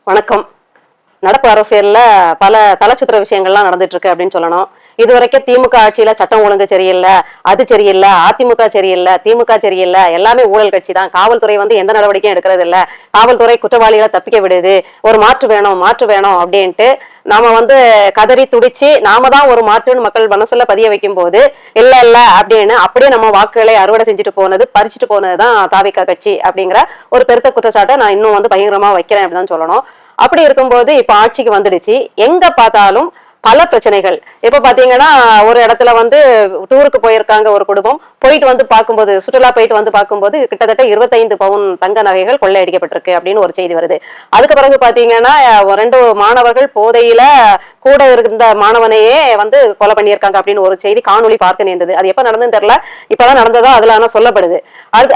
வணக்கம். நடப்பு அரசியல்ல பல தலைச்சுத்திர விஷயங்கள்லாம் நடந்துட்டு இருக்கு அப்படின்னு சொல்லணும். இதுவரைக்கும் திமுக ஆட்சியில சட்டம் ஒழுங்கு சரியில்லை, அது சரியில்லை, அதிமுக சரியில்லை, திமுக சரியில்லை, எல்லாமே ஊழல் கட்சி தான். காவல்துறை எந்த நடவடிக்கையும் எடுக்கிறது இல்ல, காவல்துறை குற்றவாளிகளை தப்பிக்க விடுது, ஒரு மாற்று வேணும் மாற்று வேணும் அப்படின்ட்டு நாம கதறி துடிச்சு நாம தான் ஒரு மாற்றுன்னு மக்கள் மனசுல பதிய வைக்கும் போது இல்ல இல்ல அப்படின்னு அப்படியே நம்ம வாக்குகளை அறுவடை செஞ்சுட்டு போனது, பறிச்சுட்டு போனதுதான் தாவிக கட்சி அப்படிங்கிற ஒரு பெருத்த குற்றச்சாட்டை நான் இன்னும் பயங்கரமா வைக்கிறேன் அப்படிதான் சொல்லணும். அப்படி இருக்கும்போது இப்ப ஆட்சிக்கு வந்துடுச்சு. எங்க பார்த்தாலும் பல பிரச்சனைகள். இப்ப பாத்தீங்கன்னா ஒரு இடத்துல டூருக்கு போயிருக்காங்க ஒரு குடும்பம், போயிட்டு பார்க்கும்போது, சுற்றுலா போயிட்டு பார்க்கும்போது கிட்டத்தட்ட 25 பவுன் தங்க நகைகள் கொள்ளையடிக்கப்பட்டிருக்கு அப்படின்னு ஒரு செய்தி வருது. அதுக்கு பிறகு பாத்தீங்கன்னா 2 மாணவர்கள் போதையில கூட இருந்த மாணவனையே கொலை பண்ணியிருக்காங்க அப்படின்னு ஒரு செய்தி காணொலி பார்க்க நேர்ந்தது. அது எப்ப நடந்ததுன்னு தெரியல, இப்பதான் நடந்ததா அதுல ஆனா சொல்லப்படுது.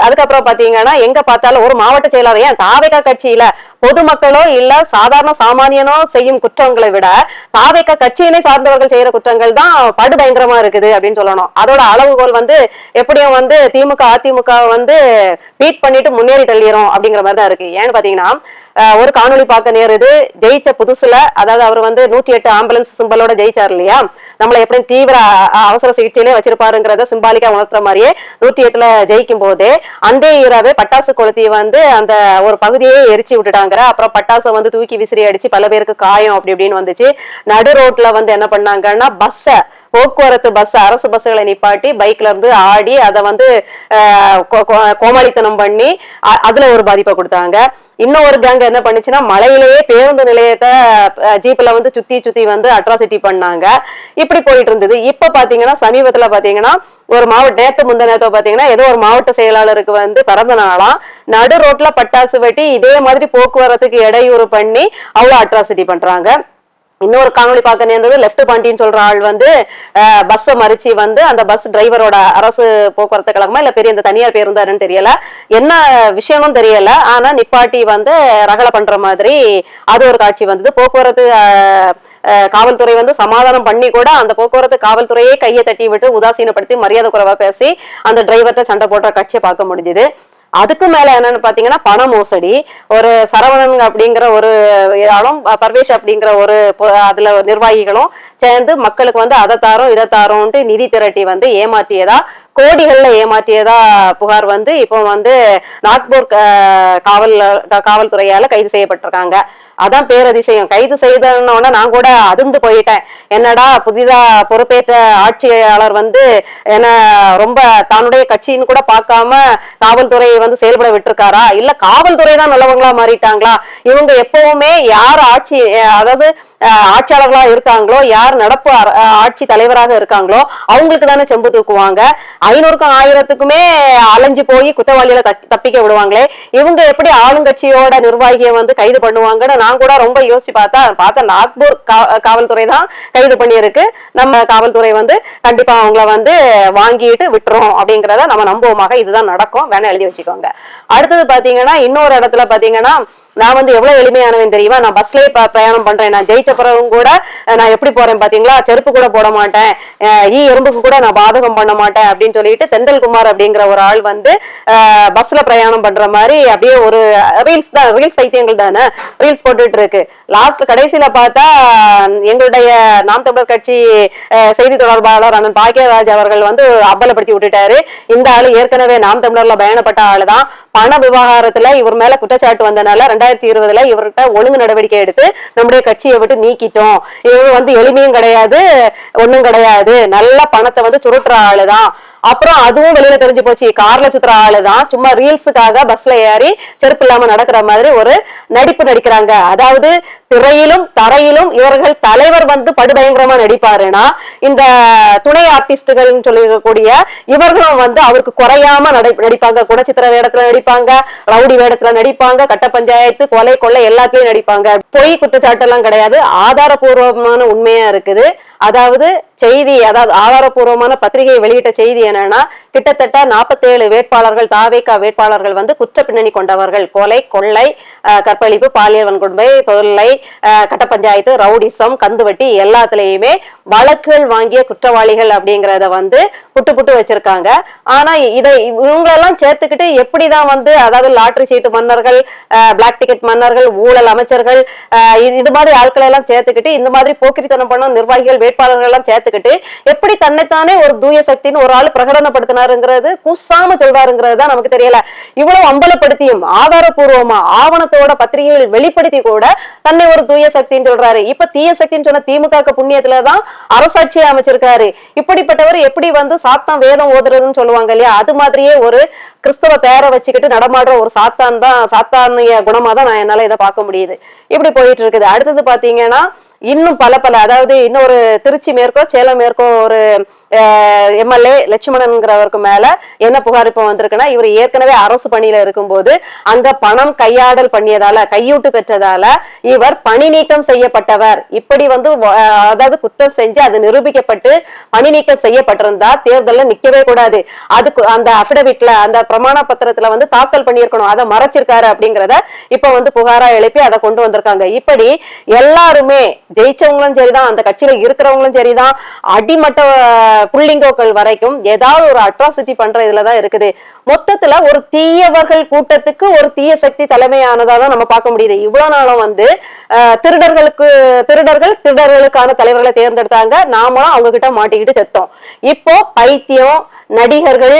அதுக்கப்புறம் பாத்தீங்கன்னா எங்க பார்த்தாலும் ஒரு மாவட்ட செயலாளர், ஏன் தாவேகா கட்சியில பொதுமக்களோ இல்ல சாதாரண சாமானியனோ செய்யும் குற்றங்களை விட தாவேகா கட்சியினை சார்ந்தவர்கள் செய்யற குற்றங்கள் தான் படுபயங்கரமா இருக்குது அப்படின்னு சொல்லணும். அதோட அளவுகோல் எப்படியும் திமுக அதிமுக பீட் பண்ணிட்டு முன்னேறி தள்ளிடும் அப்படிங்கிற மாதிரி தான் இருக்கு. ஏன்னு பாத்தீங்கன்னா ஒரு காணொலி பார்க்க நேருது. ஜெயிச்ச புதுசுல, அதாவது அவர் 108 ஆம்புலன்ஸ் சிம்பலோட ஜெயிச்சார் இல்லையா, நம்மள எப்படியும் தீவிர அவசர சிகிச்சையிலே வச்சிருப்பாருங்கிறத சிம்பாலிக்கா உணர்த்துற மாதிரியே 108ல ஜெயிக்கும் போதே அந்த இரவே பட்டாசு கொளுத்தி அந்த ஒரு பகுதியே எரிச்சு விட்டுட்டாங்க. அப்புறம் பட்டாசை தூக்கி விசிறி அடிச்சு பல பேருக்கு காயம் அப்படி இப்படின்னு வந்துச்சு. நடு ரோட்ல என்ன பண்ணாங்கன்னா போக்குவரத்து பஸ், அரசு பஸ்களை நிப்பாட்டி பைக்ல இருந்து ஆடி அதை கோமாளித்தனம் பண்ணி அதுல ஒரு பாதிப்பை கொடுத்தாங்க. இன்னும் ஒரு கேங் என்ன பண்ணுச்சுன்னா மலையிலேயே பேருந்து நிலையத்தை ஜீப்ல சுத்தி சுத்தி அட்ராசிட்டி பண்ணாங்க. இப்படி போயிட்டு இருந்தது. இப்ப பாத்தீங்கன்னா சமீபத்துல பாத்தீங்கன்னா ஒரு நேத்து முந்த நேரத்தை பாத்தீங்கன்னா ஏதோ ஒரு மாவட்ட செயலாளருக்கு பிறந்த நாளாம், நடு ரோட்ல பட்டாசு வெட்டி இதே மாதிரி போக்குவரத்துக்கு இடையூறு பண்ணி அவ்வளவு அட்ராசிட்டி பண்றாங்க. இன்னொரு காணொலி பார்க்க நேர்ந்தது. லெப்ட் பாண்டின்னு சொல்ற ஆள் பஸ் மறிச்சு அந்த பஸ் டிரைவரோட அரசு போக்குவரத்து கழகமா இல்ல பெரிய இந்த தனியார் பேருந்தாருன்னு தெரியல, என்ன விஷயமும் தெரியல, ஆனா நிப்பாட்டி ரகலை பண்ற மாதிரி அது ஒரு காட்சி வந்தது. போக்குவரத்து காவல்துறை சமாதானம் பண்ணி கூட அந்த போக்குவரத்து காவல்துறையே கையை தட்டி விட்டு உதாசீனப்படுத்தி மரியாதை குறைவா பேசி அந்த டிரைவர்கிட்ட சண்டை போடுற காட்சியை பார்க்க முடிஞ்சுது. அதுக்கு மேல என்னன்னு பாத்தீங்கன்னா பண மோசடி. ஒரு சரவணன் அப்படிங்கிற ஒரு ஆளும் பர்வேஷ் அப்படிங்கிற ஒரு அதுல நிர்வாகிகளும் சேர்ந்து மக்களுக்கு அதை தாரோம் இதை தாரோன்ட்டு நிதி திரட்டி ஏமாற்றியதா, கோடிகள்ல ஏமாற்றியதா புகார் இப்போ நாக்பூர் காவல்துறையால கைது செய்யப்பட்டிருக்காங்க. அதான் பேரதிசயம். கைது செய்தோன்னா நான் கூட அதிர்ந்து போயிட்டேன். என்னடா புதிதா பொறுப்பேற்ற ஆட்சியாளர் என்ன ரொம்ப தன்னுடைய கட்சின்னு கூட பார்க்காம காவல்துறை செயல்பட விட்டுருக்காரா, இல்ல காவல்துறை தான் நல்லவங்களா மாறிட்டாங்களா? இவங்க எப்பவுமே யார் ஆட்சி, அதாவது ஆட்சியாளர்களா இருக்காங்களோ, யார் நடப்பு ஆட்சி தலைவராக இருக்காங்களோ அவங்களுக்கு தானே செம்பு தூக்குவாங்க. 500க்கும் 1000த்துக்குமே அலைஞ்சு போய் குற்றவாளிகளை தப்பிக்க விடுவாங்களே, இவங்க எப்படி ஆளுங்கட்சியோட நிர்வாகியை கைது பண்ணுவாங்கன்னு நான் கூட ரொம்ப யோசிச்சு பார்த்தா நாக்பூர் காவல்துறை தான் கைது பண்ணியிருக்கு. நம்ம காவல்துறை கண்டிப்பா அவங்கள வாங்கிட்டு விட்டுரும் அப்படிங்கிறத நம்ம நம்புவோமாக. இதுதான் நடக்கும், வேணா எழுதி வச்சுக்கோங்க. அடுத்தது பாத்தீங்கன்னா இன்னொரு இடத்துல பாத்தீங்கன்னா நான் எவ்வளவு எளிமையானவன் தெரியுமா, நான் பஸ்லயே பிரயாணம் பண்றேன். நான் ஜெயிச்ச பிறகும் கூட நான் எப்படி போறேன் பாத்தீங்களா, செருப்பு கூட போட மாட்டேன், எறும்புக்கு கூட நான் பாதகம் பண்ண மாட்டேன் அப்படின்னு சொல்லிட்டு தெண்டல்குமார் அப்படிங்கிற ஒரு ஆள் பஸ்ல பிரயாணம் பண்ற மாதிரி அப்படியே ஒரு ரீல்ஸ் தான், ரீல்ஸ் சைத்தியங்கள் தானே ரீல்ஸ் போட்டுட்டு இருக்கு. லாஸ்ட் கடைசியில பார்த்தா எங்களுடைய நாம் தமிழர் கட்சி செய்தி தொடர்பாளர் அண்ணன் பாக்கியராஜ் அவர்கள் அம்பலப்படுத்தி விட்டுட்டாரு. இந்த ஆளு ஏற்கனவே நாம் தமிழர்ல பயணப்பட்ட ஆளுதான். பண விவகாரத்துல இவர் மேல குற்றச்சாட்டு வந்தனால 2020ல இவர்கிட்ட ஒழுங்கு நடவடிக்கை எடுத்து நம்முடைய கட்சியை விட்டு நீக்கிட்டோம். இவர் எளிமையும் கிடையாது, ஒண்ணும் கிடையாது, நல்ல பணத்தை சுருட்டுற ஆளுதான். அப்புறம் அதுவும் வெளியில தெரிஞ்சு போச்சு, கார்ல சுத்துற ஆளுதான், சும்மா ரீல்ஸுக்காக பஸ்ல ஏறி செருப்பு இல்லாம நடக்கிற மாதிரி ஒரு நடிப்பு நடிக்கிறாங்க. அதாவது திரையிலும் தரையிலும் இவர்கள் தலைவர் படுபயங்கரமா நடிப்பாருன்னா இந்த துணை ஆர்டிஸ்டுகள் சொல்லிருக்கக்கூடிய இவர்களும் அவருக்கு குறையாம நடிப்பாங்க. குணச்சித்திர வேடத்துல நடிப்பாங்க, ரவுடி வேடத்துல நடிப்பாங்க, கட்ட பஞ்சாயத்து, கொலை கொள்ளை எல்லாத்துலயும் நடிப்பாங்க. பொய் குற்றச்சாட்டு எல்லாம் கிடையாது, ஆதாரபூர்வமான உண்மையா இருக்குது. அதாவது செய்தி, அதாவது ஆதாரபூர்வமான பத்திரிகை வெளியிட்ட செய்தி என்னன்னா, கிட்டத்தட்ட 47 வேட்பாளர்கள், தாவேகா வேட்பாளர்கள் வந்து குற்ற பின்னணி கொண்டவர்கள். கொலை, கொள்ளை, கற்பழிப்பு, பாலியல் வன்கொடுமை, தொல்லை, கட்ட பஞ்சாயத்து, ரவுடிசம், கந்துவட்டி எல்லாத்துலயுமே வழக்குகள் வாங்கிய குற்றவாளிகள் அப்படிங்கறத வந்து புட்டு வச்சிருக்காங்க. ஆனா இவங்களெல்லாம் சேர்த்துக்கிட்டு எப்படிதான் வந்து, அதாவது லாட்டரி சீட்டு மன்னர்கள், பிளாக் டிக்கெட் மன்னர்கள், ஊழல் அமைச்சர்கள், இது மாதிரி ஆட்களை எல்லாம் சேர்த்துக்கிட்டு, இந்த மாதிரி போக்கிரித்தனம் பண்ண நிர்வாகிகள், வேட்பாளர்கள் எல்லாம் சேர்த்துக்கிட்டு எப்படி தன்னைத்தானே ஒரு தூய சக்தின்னு ஒரு ஆள் பிரகடனப்படுத்தினாருங்கிறது, கூசாம சொல்றாருங்கிறது தான் நமக்கு தெரியல. இவ்வளவு அம்பலப்படுத்தியும் ஆதாரபூர்வமா ஆவணத்தோட பத்திரிகைகள் வெளிப்படுத்தி கூட தன்னை ஒரு தூய சக்தின்னு சொல்றாரு. இப்ப தீய சக்தின்னு சொன்ன திமுக புண்ணியத்துலதான் அரசாட்சியை அமைச்சிருக்காரு. இப்படிப்பட்டவர் எப்படி வந்து சாத்தான் வேதம் ஓதுறதுன்னு சொல்லுவாங்க இல்லையா, அது மாதிரியே ஒரு கிறிஸ்தவ பேரை வச்சுக்கிட்டு நடமாடுற ஒரு சாத்தானிய குணமா தான் நான் என்னால இதை பார்க்க முடியுது. இப்படி போயிட்டு இருக்குது. அடுத்தது பாத்தீங்கன்னா இன்னும் பல அதாவது இன்னொரு திருச்சி மேற்கோ சேலம் மேற்கோ ஒரு எம்எல்ஏ லட்சுமணன்ங்கிறவருக்கு மேல என்ன புகார் இப்ப வந்திருக்குன்னா, இவர் ஏற்கனவே அரசு பணியில இருக்கும்போது அங்க பணம் கையாடல் பண்ணியதால, கையூட்டு பெற்றதால இவர் பணி நீக்கம் செய்யப்பட்டவர். இப்படி வந்து அதாவது குற்றம் செஞ்சு அது நிரூபிக்கப்பட்டு பணி நீக்கம் செய்யப்பட்டிருந்தா தேர்தலில் நிக்கவே கூடாது. அதுக்கு அந்த அபிடவிட்ல, அந்த பிரமாண பத்திரத்துல வந்து தாக்கல் பண்ணியிருக்கணும். அதை மறைச்சிருக்காரு அப்படிங்கிறத இப்ப வந்து புகாரா எழுப்பி அதை கொண்டு வந்திருக்காங்க. இப்படி எல்லாருமே ஜெயிச்சவங்களும் சரிதான், அந்த கட்சியில இருக்கிறவங்களும் சரிதான், அடிமட்ட புள்ளிங்கோக்கள் வரைக்கும் ஏதாவது ஒரு அட்ராசிட்டி பண்ற இதுலதான் இருக்குது. மொத்தத்துல ஒரு தீயவர்கள் கூட்டத்துக்கு ஒரு தீய சக்தி தலைமையானதான் நம்ம பார்க்க முடியுது. இவ்வளவு நாளும் வந்து திருடர்களுக்கான தலைவர்களை தேர்ந்தெடுத்தாங்க, நாமளும் அவங்க கிட்ட மாட்டிக்கிட்டு செத்தோம். இப்போ பைத்தியம், நடிகர்கள்,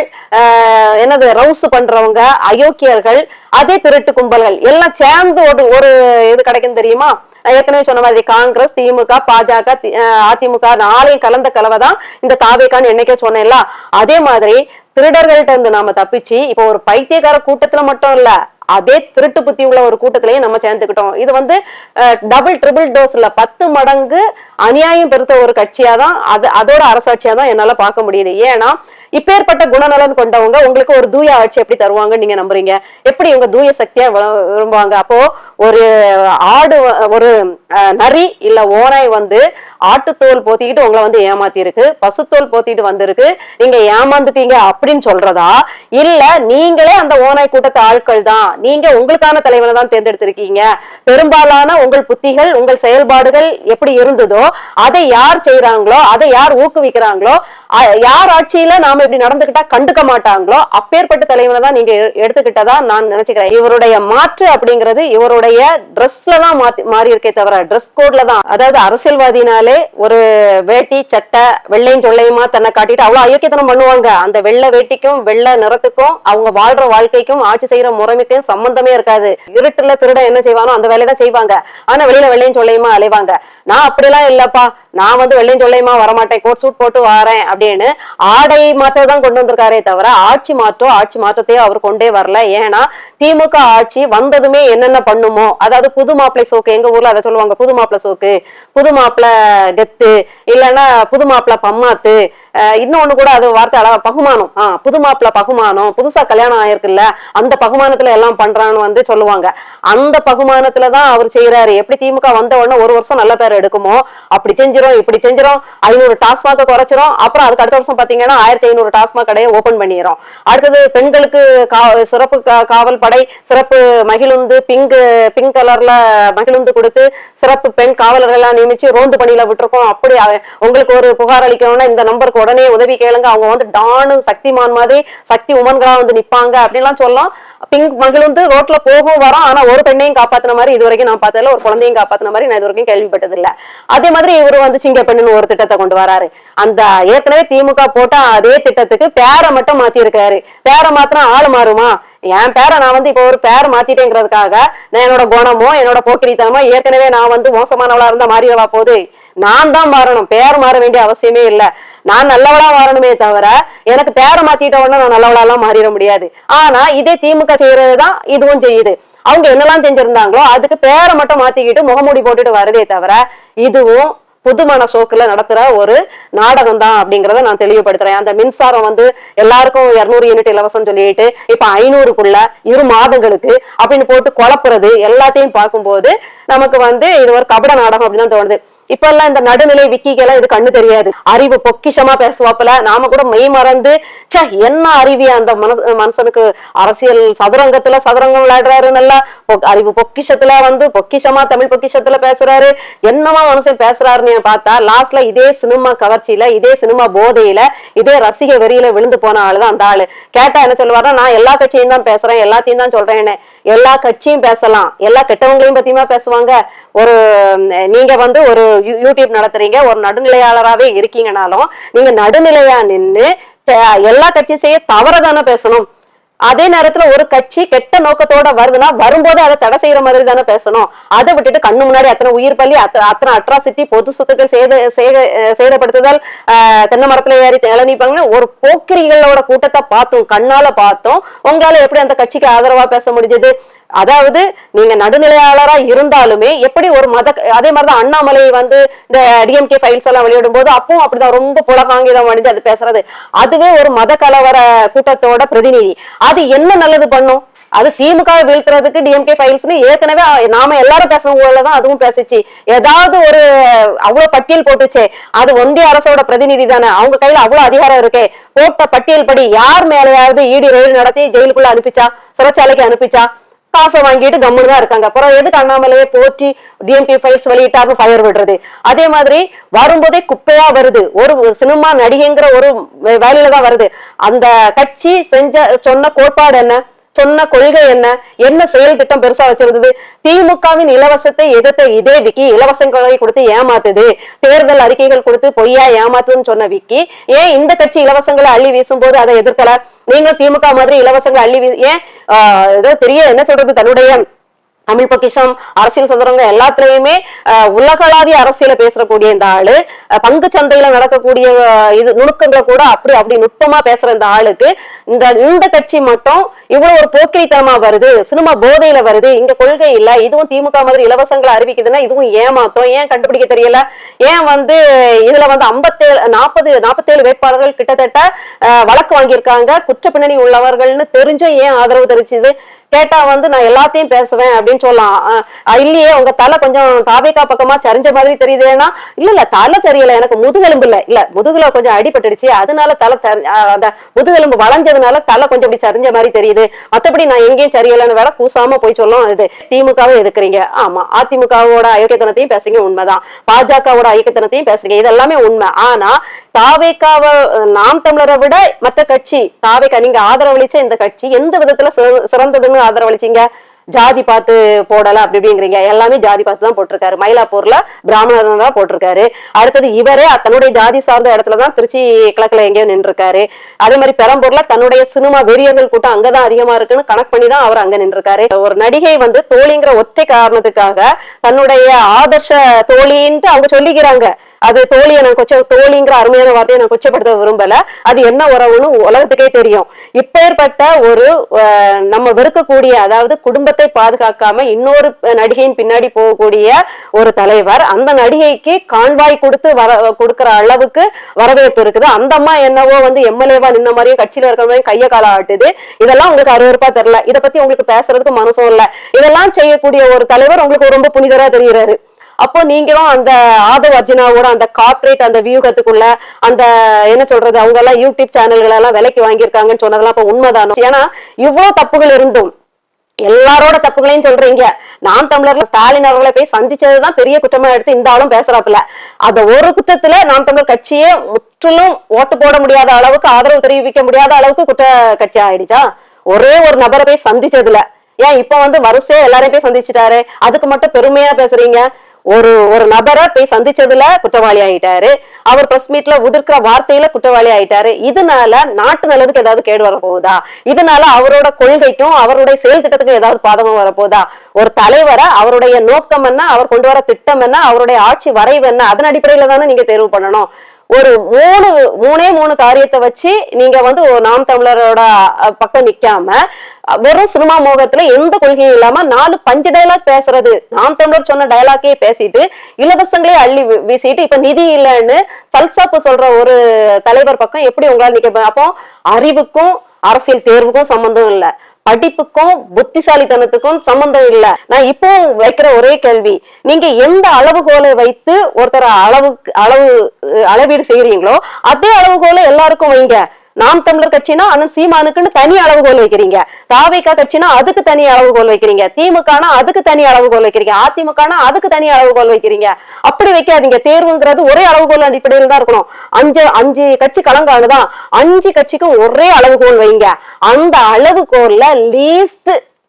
என்னது ரவுஸ் பண்றவங்க, அயோக்கியர்கள், அதே திருட்டு கும்பல்கள் எல்லாம் சேர்ந்து ஒரு இது கிடைக்கும் தெரியுமா. நான் ஏற்கனவே சொன்ன மாதிரி காங்கிரஸ், திமுக, பாஜக, அதிமுக நாளையும் கலந்த கலவைதான் இந்த தாவேகான்னு என்னைக்கே சொன்னேன்ல. அதே மாதிரி திருடர்கள்ட்ட இருந்து நாம தப்பிச்சு இப்போ ஒரு பைத்தியக்கார கூட்டத்துல மட்டும் இல்ல, அதே திருட்டு புத்தி உள்ள ஒரு கூட்டத்திலேயே நம்ம சேர்ந்துக்கிட்டோம். இது வந்து டபுள் ட்ரிபிள் டோஸ்ல 10 மடங்கு அநியாயம் பெருத்த ஒரு கட்சியாதான், அதோட அரசாட்சியாதான் என்னால பார்க்க முடியுது. ஏன்னா இப்பேற்பட்ட குணநலன் கொண்டவங்க உங்களுக்கு ஒரு தூய ஆட்சி எப்படி தருவாங்கன்னு நீங்க நம்புறீங்க? எப்படி இவங்க தூய சக்தியா விரும்புவாங்க? அப்போ ஒரு ஆடு, ஒரு நரி இல்ல ஓனாய் வந்து ஆட்டுத்தோல் போத்திக்கிட்டு உங்களை வந்து ஏமாத்தி இருக்கு, பசுத்தோல் போத்திட்டு வந்திருக்கு, நீங்க ஏமாந்துட்டீங்க அப்படின்னு சொல்றதா, இல்ல நீங்களே அந்த ஓனாய் கூட்டத்து ஆட்கள் தான், நீங்க உங்களுக்கான தலைவனை தான் தேர்ந்தெடுத்திருக்கீங்க, பெரும்பாலான உங்கள் புத்திகள், உங்கள் செயல்பாடுகள் எப்படி இருந்ததோ அதை யார் செய்யறாங்களோ, அதை யார் ஊக்குவிக்கிறாங்களோ, யார் ஆட்சியில நாம இப்படி நடந்துகிட்டா கண்டுக்க மாட்டாங்களோ அப்பேற்பட்ட தலைவனை தான் நீங்க எடுத்துக்கிட்டதா நான் நினைச்சுக்கிறேன். இவருடைய மாற்று அப்படிங்கிறது இவருடைய ட்ரெஸ்ல தான் மாறி இருக்கே தவிர, ட்ரெஸ் கோட்ல தான். அதாவது அரசியல்வாதினாலே ஒரு வேட்டி சட்டை வெள்ளையும் சொல்லையுமா தன்னை காட்டிட்டு அவ்வளவு அயோக்கியத்தனம் பண்ணுவாங்க. அந்த வெள்ளை வேட்டிக்கும் வெள்ளை நிறத்துக்கும் அவங்க வாழ்ற வாழ்க்கைக்கும் ஆட்சி செய்யற முறைமைக்கும் சம்பந்தமே இருக்காது. இருட்டுல திருட என்ன செய்வானோ அந்த வேலையை தான் செய்வாங்க. ஆனா வெளியில வெள்ளையும் சொல்லையுமா அலைவாங்க. நான் அப்படிலாம் இல்லப்பா, நான் வந்து வெள்ளையும் சொல்லையுமா வரமாட்டேன், கோட் சூட் போட்டு வரேன் அப்படின்னு ஆடை மாற்றத்தான் கொண்டு வந்திருக்காரே தவிர ஆட்சி மாற்றத்தையே அவர் கொண்டே வரல. ஏன்னா திமுக ஆட்சி வந்ததுமே என்னென்ன பண்ணுமோ, அதாவது புது மாப்பிள்ளை சோக்கு, எங்க ஊர்ல அதை சொல்லுவாங்க, புது மாப்பிள்ளை சோக்கு, புது மாப்பிள்ளை கெத்து, இல்லைன்னா புது மாப்பிள்ளை பம்மாத்து, இன்னொன்னு கூட அது வார்த்தை அளவா பகுமானம், புது மாப்பிள்ளை பகுமானம், புதுசா கல்யாணம் ஆயிருக்குல்ல அந்த பகுமானத்துல எல்லாம் பண்றான்னு வந்து சொல்லுவாங்க. அந்த பகுமானத்துலதான் அவர் செய்யறாரு. எப்படி திமுக வந்த உடனே ஒரு வருஷம் நல்ல பேர் எடுக்குமோ அப்படி செஞ்சிரும், இப்படி செஞ்சிரும், 500 டாஸ்மாக குறைச்சிரும், அப்புறம் அதுக்கு அடுத்த வருஷம் பாத்தீங்கன்னா 1500 டாஸ்மாக் கடையை ஓபன் பண்ணிடும். அடுத்தது பெண்களுக்கு சிறப்பு காவல் படை, சிறப்பு மகிழுந்து, பிங்க் கலர்ல மகிழுந்து கொடுத்து சிறப்பு பெண் காவலர்கள் எல்லாம் நியமிச்சு ரோந்து பணியில விட்டுருக்கோம். அப்படி உங்களுக்கு ஒரு புகார் அளிக்கணும்னா இந்த நம்பருக்கு உடனே உதவி கேளுங்க, அவங்க வந்து டானு சக்திமான் மாதிரி சக்தி உமன்களா வந்து நிப்பாங்க அப்படின்லாம் சொல்லலாம். பிங்க் மகிழுந்து ரோட்ல போகும் வரோம், ஆனா ஒரு பெண்ணையும் காப்பாத்தின மாதிரி இது வரைக்கும் நான் பார்த்ததுல, ஒரு குழந்தையும் காப்பாத்தின மாதிரி நான் இது வரைக்கும் கேள்விப்பட்டது இல்ல. அதே மாதிரி இவரு வந்து சிங்க பெண்ணுன்னு ஒரு திட்டத்தை கொண்டு வராரு. அந்த ஏற்கனவே திமுக போட்ட அதே திட்டத்துக்கு பேரை மட்டும் மாத்தி இருக்காரு. பேரை மாத்தினா ஆளு மாறுமா? என் பேரை நான் வந்து இப்போ ஒரு பேரை மாத்திட்டேங்கிறதுக்காக நான் என்னோட குணமோ என்னோட போக்கிரித்தனமோ ஏற்கனவே நான் வந்து மோசமானவளா இருந்தா மாறிடவா போகுது? நான் தான் மாறணும், பேர் மாற வேண்டிய அவசியமே இல்லை. நான் நல்லவளா மாறணுமே தவிர எனக்கு பேரை மாத்திட்ட உடனே நான் நல்லவளாலாம் மாறிட முடியாது. ஆனா இதே திமுக செய்யறதுதான் இதுவும் செய்யுது. அவங்க என்னெல்லாம் செஞ்சிருந்தாங்களோ அதுக்கு பேரை மட்டும் மாத்திக்கிட்டு முகமூடி போட்டுட்டு வருதே தவிர இதுவும் புதுமண சோக்குல நடத்துற ஒரு நாடகம் தான் அப்படிங்கறத நான் தெளிவுபடுத்துறேன். அந்த மின்சாரம் வந்து எல்லாருக்கும் 200 யூனிட் இலவசம் சொல்லிட்டு இப்ப 500க்குள்ள 2 மாதங்களுக்கு அப்படின்னு போட்டு குழப்புறது எல்லாத்தையும் பார்க்கும்போது நமக்கு வந்து இது ஒரு கபட நாடகம் அப்படின்னு தான் தோணுது. இப்ப எல்லாம் இந்த நடுநிலை விக்கிகெல்லாம் இது கண்ணு தெரியாது. அறிவு பொக்கிஷமா பேசுவாப்புல. நாம கூட மெய் மறந்து சே என்ன அறிவியா அந்த மனுஷனுக்கு, அரசியல் சதுரங்கத்துல சதுரங்கம் விளையாடுறாரு, நல்லா அறிவு பொக்கிஷத்துல வந்து பொக்கிஷமா தமிழ் பொக்கிஷத்துல பேசுறாரு, என்னமா மனுஷன் பேசுறாருன்னு பார்த்தா லாஸ்ட்ல இதே சினிமா கவர்ச்சியில, இதே சினிமா போதையில, இதே ரசிக வெறியில விழுந்து போன ஆளுதான் அந்த ஆளு. கேட்டா என்ன சொல்லுவாருன்னா, நான் எல்லா கட்சியும் தான் பேசுறேன், எல்லாத்தையும் தான் சொல்றேன்னு. எல்லா கட்சியும் பேசலாம், எல்லா கெட்டவங்களையும் பத்தியுமா பேசுவாங்க? ஒரு நீங்க வந்து ஒரு யூடியூப் நடத்துறீங்க, ஒரு நடுநிலையாளராகவே இருக்கீங்கனாலும் நீங்க நடுநிலையா நின்று எல்லா கட்சியும் செய்ய தவறதானே பேசணும். அதே நேரத்துல ஒரு கட்சி கெட்ட நோக்கத்தோட வருதுன்னா வரும்போது அதை தடை செய்யற மாதிரி தானே பேசணும். அதை விட்டுட்டு கண்ணு முன்னாடி அத்தனை உயிர் பள்ளி, அத்தனை அட்ராசிட்டி, பொது சொத்துக்கள் சேதப்படுத்துதல், தென்னை மரத்துல ஏறி இளநீப்பாங்கன்னு ஒரு போக்கிரிகளோட கூட்டத்தை பார்த்தோம், கண்ணால பார்த்தோம். உங்களால எப்படி அந்த கட்சிக்கு ஆதரவா பேச முடிஞ்சது? அதாவது நீங்க நடுநிலையாளரா இருந்தாலுமே எப்படி ஒரு அதே மாதிரிதான் அண்ணாமலை வந்து இந்த டிஎம்கே ஃபைல்ஸ் எல்லாம் வெளியிடும் போது அப்பவும் அப்படிதான் ரொம்ப புலகாங்கிதம் அணிஞ்சு அது பேசுறது. அதுவே ஒரு மத கலவர கூட்டத்தோட பிரதிநிதி. அது என்ன நல்லது பண்ணும்? அது திமுக வீழ்த்துறதுக்கு டிஎம்கே ஃபைல்ஸ்னு ஏற்கனவே நாம எல்லாரும் பேசணும்தான் அதுவும் பேசிச்சு. ஏதாவது ஒரு அவ்வளவு பட்டியல் போட்டுச்சே, அது ஒன்றிய அரசோட பிரதிநிதி தானே, அவங்க கையில அவ்வளவு அதிகாரம் இருக்கே. போட்ட பட்டியல் படி யார் மேலேயாவது இடி ரெய்டு நடத்தி ஜெயிலுக்குள்ள அனுப்பிச்சா, சிறைச்சாலைக்கு அனுப்பிச்சா? காசை வாங்கிட்டு கம்முன்னு தான் இருக்காங்க. அப்புறம் எதுக்கு அண்ணாமலையே போற்றி டிஎம்கே ஃபைல்ஸ் வெளியிட்டாரு ஃபயர் விடுறது? அதே மாதிரி வரும்போதே குப்பையா வருது. ஒரு சினிமா நடிகைங்கிற ஒரு வேலையில தான் வருது. அந்த கட்சி சொன்ன கோட்பாடு என்ன, சொன்ன கொள்கை என்ன, என்ன செயல் திட்டம் பெருசா வச்சிருந்தது? திமுகவின் இலவசத்தை எதிர்த்த இதே விக்கி இலவசங்களை கொடுத்து ஏமாத்துது, தேர்தல் அறிக்கைகள் கொடுத்து பொய்யா ஏமாத்துதுன்னு சொன்ன விக்கி ஏன் இந்த கட்சி இலவசங்களை அள்ளி வீசும் போது அதை எதிர்க்கல? நீங்க திமுக மாதிரி இலவசங்களை அள்ளி ஏன் ஏதோ பெரிய என்ன சொல்றது, தன்னுடைய தமிழ் பொக்கிஷம், அரசியல் சதுரங்கம் எல்லாத்துலயுமே உலகளாவிய அரசியல பேசக்கூடிய இந்த ஆளு, பங்கு சந்தையில நடக்கக்கூடிய இது நுணுக்கங்களை கூட அப்படி நுட்பமா பேசுற இந்த ஆளுக்கு இந்த கட்சி மட்டும் இவ்வளவு ஒரு போக்கிரித்தனமா வருது, சினிமா போதையில வருது, இங்க கொள்கை இல்ல, இதுவும் திமுக மாதிரி இலவசங்களை அறிவிக்குதுன்னா இதுவும் ஏமாத்தம், ஏன் கண்டுபிடிக்க தெரியல? ஏன் வந்து இதுல வந்து 47 வேட்பாளர்கள் கிட்டத்தட்ட வழக்கு வாங்கியிருக்காங்க, குற்ற பின்னணி உள்ளவர்கள்னு தெரிஞ்சும் ஏன் ஆதரவு தெரிவிச்சது? கேட்டா வந்து நான் எல்லாத்தையும் பேசுவேன் அப்படின்னு சொல்லலாம். இல்லையே உங்க தலை கொஞ்சம் தாவேக்கா பக்கமா சரிஞ்ச மாதிரி தெரியுதுன்னா, இல்ல தலை சரியில்லை, எனக்கு முதுகெலும்பு இல்ல முதுகுல கொஞ்சம் அடிபட்டுடுச்சு, அதனால தலை அந்த முதுகெலும்பு வளைஞ்சதுனால தலை கொஞ்சம் இப்படி சரிஞ்ச மாதிரி தெரியுது, மத்தபடி நான் எங்கேயும் சரியில்லைன்னு வேற கூசாம போய் சொல்லும். இது திமுகவை எதுக்குறீங்க, ஆமா, அதிமுகவோட அயோக்கியத்தனத்தையும் பேசுறீங்க, உண்மைதான், பாஜகவோட அயோக்கியத்தனத்தையும் பேசுறீங்க, இதெல்லாமே உண்மை. ஆனா தாவேக்காவை நாம் தமிழரை விட மற்ற கட்சி தாவேக்கா நீங்க ஆதரவளிச்ச இந்த கட்சி எந்த விதத்துல சிறந்ததுன்னு ஆதரவளிச்சீங்க? ஜாதி பார்த்து போடல அப்படி அப்படிங்கிறீங்க. எல்லாமே ஜாதி பார்த்து தான் போட்டிருக்காரு. மயிலாப்பூர்ல பிராமணர் தான் போட்டிருக்காரு. அடுத்தது இவரே தன்னுடைய ஜாதி சார்ந்த இடத்துலதான் திருச்சி கிழக்குல எங்கேயோ நின்று இருக்காரு. அதே மாதிரி பெரம்பூர்ல தன்னுடைய சினிமா வெறியர்கள் கூட்டம் அங்கதான் அதிகமா இருக்குன்னு கணக்கு பண்ணி தான் அவர் அங்க நின்று இருக்காரு. ஒரு நடிகை வந்து தோழிங்கிற ஒற்றை காரணத்துக்காக தன்னுடைய ஆதர்ஷ தோழின்ட்டு அவங்க சொல்லிக்கிறாங்க. அது தோழியை நான் தோழிங்கிற அருமையான வார்த்தையை நான் கொச்சப்படுத்த விரும்பல. அது என்ன உறவுன்னு உலகத்துக்கே தெரியும். இப்பேற்பட்ட ஒரு நம்ம வெறுக்கக்கூடிய, அதாவது குடும்பத்தை பாதுகாக்காம இன்னொரு நடிகையின் பின்னாடி போகக்கூடிய ஒரு தலைவர், அந்த நடிகைக்கு கான்வாய் கொடுக்கிற அளவுக்கு வரவேற்பு இருக்குது. அந்த அம்மா என்னவோ வந்து எம்எல்ஏவா நின்ன மாதிரியும் கட்சியில இருக்கிற மாதிரியும் கைய கால ஆட்டுது. இதெல்லாம் உங்களுக்கு அருவருப்பா தெரியல. இதை பத்தி உங்களுக்கு பேசுறதுக்கு மனசும் இல்ல. இதெல்லாம் செய்யக்கூடிய ஒரு தலைவர் உங்களுக்கு ரொம்ப புனிதரா தெரிகிறாரு. அப்போ நீங்களும் அந்த ஆதவ் அர்ஜுனாவோட அந்த கார்பரேட் அந்த வியூகத்துக்குள்ள அந்த என்ன சொல்றது, அவங்க எல்லாம் யூடியூப் சேனல்கள் எல்லாம் விலைக்கு வாங்கியிருக்காங்கன்னு சொன்னதெல்லாம் இப்ப உண்மைதானோ? ஏன்னா இவ்வளவு தப்புகள் இருந்தும் எல்லாரோட தப்புகளையும் சொல்றீங்க. நாம் தமிழர்ல ஸ்டாலின் அவர்களை போய் சந்திச்சதுதான் பெரிய குற்றமா எடுத்து இந்த ஆளும் பேசுறாப்புல. அந்த ஒரு குற்றத்துல நாம் தமிழர் கட்சியே முற்றிலும் ஓட்டு போட முடியாத அளவுக்கு, ஆதரவு தெரிவிக்க முடியாத அளவுக்கு குற்ற கட்சி ஆயிடுச்சா? ஒரே ஒரு நபரை போய் சந்திச்சதுல. ஏன் இப்ப வந்து வரிசையா எல்லாரையும் போய் சந்திச்சுட்டாரு, அதுக்கு மட்டும் பெருமையா பேசுறீங்க? ஒரு நபரை போய் சந்திச்சதுல குற்றவாளி ஆயிட்டாரு, அவர் பிரஸ் மீட்ல உதிர்க்கிற வார்த்தையில குற்றவாளி ஆயிட்டாரு. இதனால நாட்டு நலனுக்கு ஏதாவது கேடு வரப்போகுதா? இதனால அவரோட கொள்கைக்கும் அவருடைய செயல் திட்டத்துக்கும் ஏதாவது பாதகம் வரப்போகுதா? ஒரு தலைவரை அவருடைய நோக்கம் என்ன, அவர் கொண்டு வர திட்டம் என்ன, அவருடைய ஆட்சி வரைவு என்ன, அதன் அடிப்படையில தானே நீங்க தேர்வு பண்ணணும். ஒரு மூணே காரியத்தை வச்சு நீங்க வந்து நாம் தமிழரோட பக்கம் நிக்காம வெறும் சினிமா மோகத்துல எந்த கொள்கையும் இல்லாம 4 பஞ்சு டயலாக் பேசுறது, நாம் தமிழர் சொன்ன டயலாக்கே பேசிட்டு இலவசங்களே அள்ளி வீசிட்டு இப்ப நிதி இல்லைன்னு சல்சாப்பு சொல்ற ஒரு தலைவர் பக்கம் எப்படி உங்களால நிக்க? அப்போ அறிவுக்கும் அரசியல் தேர்வுக்கும் சம்பந்தம் இல்ல, படிப்புக்கும் புத்திசாலித்தனத்துக்கும் சம்பந்தம் இல்ல. நான் இப்போ வைக்கிற ஒரே கேள்வி, நீங்க எந்த அளவுகோலை வைத்து ஒருத்தர அளவீடு செய்யறீங்களோ அதே அளவுகோலை எல்லாருக்கும் வைங்க. நாம் தமிழர் கட்சினா அண்ணன் சீமானுக்குன்னு தனி அளவுகோல் வைக்கிறீங்க, தாவேகா கட்சினா அதுக்கு தனி அளவுகோல் வைக்கிறீங்க, திமுகனா அதுக்கு தனி அளவுகோல் வைக்கிறீங்க, அதிமுகனா அதுக்கு தனி அளவுகோல் வைக்கிறீங்க. அப்படி வைக்காதீங்க. தேர்வுங்கிறது ஒரே அளவுகோல் அடிப்படையில் தான் இருக்கணும். அஞ்சு கட்சி கலங்கானுதான், 5 கட்சிக்கும் ஒரே அளவுகோல் வைங்க. அந்த அளவுகோல்ல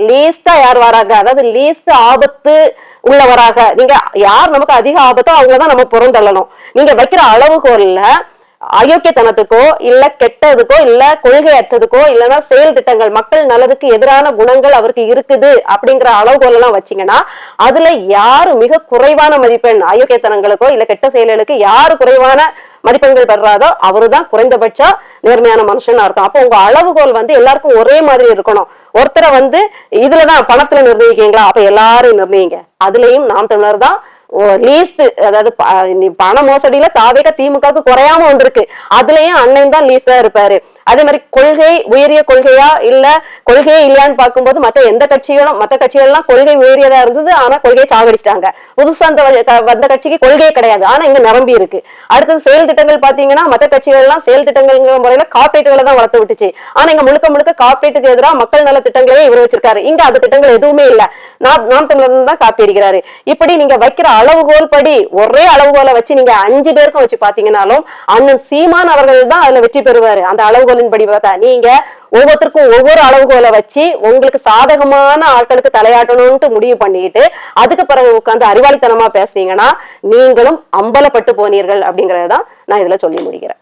லீஸ்டா யார் வராங்க, அதாவது லீஸ்ட் ஆபத்து உள்ளவராக, நீங்க யார் நமக்கு அதிக ஆபத்தோ அவங்களதான் நம்ம புறந்தள்ளணும். நீங்க வைக்கிற அளவுகோல்ல அயோக்கியத்தனத்துக்கோ இல்ல கெட்டதுக்கோ இல்ல கொள்கையற்றதுக்கோ இல்லைன்னா செயல் திட்டங்கள் மக்கள் நலனுக்கு எதிரான குணங்கள் அவருக்கு இருக்குது அப்படிங்கிற அளவுகோல் எல்லாம் வச்சீங்கன்னா அதுல யாரு மிக குறைவான மதிப்பெண் அயோக்கியத்தனங்களுக்கோ இல்ல கெட்ட செயல்களுக்கு யாரு குறைவான மதிப்பெண்கள் பெறாதோ அவருதான் குறைந்தபட்ச நேர்மையான மனுஷன் அர்த்தம். அப்போ உங்க அளவுகோல் எல்லாருக்கும் ஒரே மாதிரி இருக்கணும். ஒருத்தரை இதுலதான் பணத்துல நிர்ணயிக்கீங்களா, அப்ப எல்லாரையும் நிர்ணயிங்க. அதுலயும் நாம் தமிழர் தான் லீஸ்ட், அதாவது பண மோசடியில தாவேக திமுக குறையாம வந்திருக்கு, அதுலயும் அண்ணன் தான் லீஸ்டா இருப்பாரு. அதே மாதிரி கொள்கை உயரிய கொள்கையா இல்ல கொள்கையே இல்லையான்னு பார்க்கும்போது மற்ற கட்சிகள்லாம் கொள்கை உயரியதா இருந்தது, ஆனா கொள்கையை சாகடிச்சிட்டாங்க. புதுசா வந்த கட்சிக்கு கொள்கையே கிடையாது, ஆனா இங்க நிரம்பி இருக்கு. அடுத்தது செயல் திட்டங்கள் பாத்தீங்கன்னா மற்ற கட்சிகள் எல்லாம் செயல் திட்டங்கள் முறையில கார்பரேட்டுகளை தான் வளர்த்து விட்டுச்சு, ஆனா இங்க முழுக்க கார்பரேட்டுக்கு எதிராக மக்கள் நல திட்டங்களே இவர் வச்சிருக்காரு. இங்க அந்த திட்டங்கள் எதுவுமே இல்ல, நாம் தமிழர் தான் காப்பி அடிக்கிறாரு. இப்படி நீங்க வைக்கிற அளவுகோல் படி ஒரே அளவுகோலை வச்சு நீங்க 5 பேருக்கும் வச்சு பாத்தீங்கன்னாலும் அண்ணன் சீமான் அவர்கள் தான் அதுல வெற்றி பெறுவாரு. அந்த அளவுகோல் படி பார்த்தா நீங்க ஒவ்வொருத்தருக்கும் ஒவ்வொரு அளவுகோலை வச்சு உங்களுக்கு சாதகமான ஆட்களுக்கு தலையாட்டணும்னு முடிவு பண்ணிட்டு அதுக்கு பிறகு உட்கார்ந்து அறிவாளித்தனமா பேசுனீங்கன்னா நீங்களும் அம்பலப்பட்டு போனீர்கள் அப்படிங்கறதான் நான் இதுல சொல்லி முடிக்கிறேன்.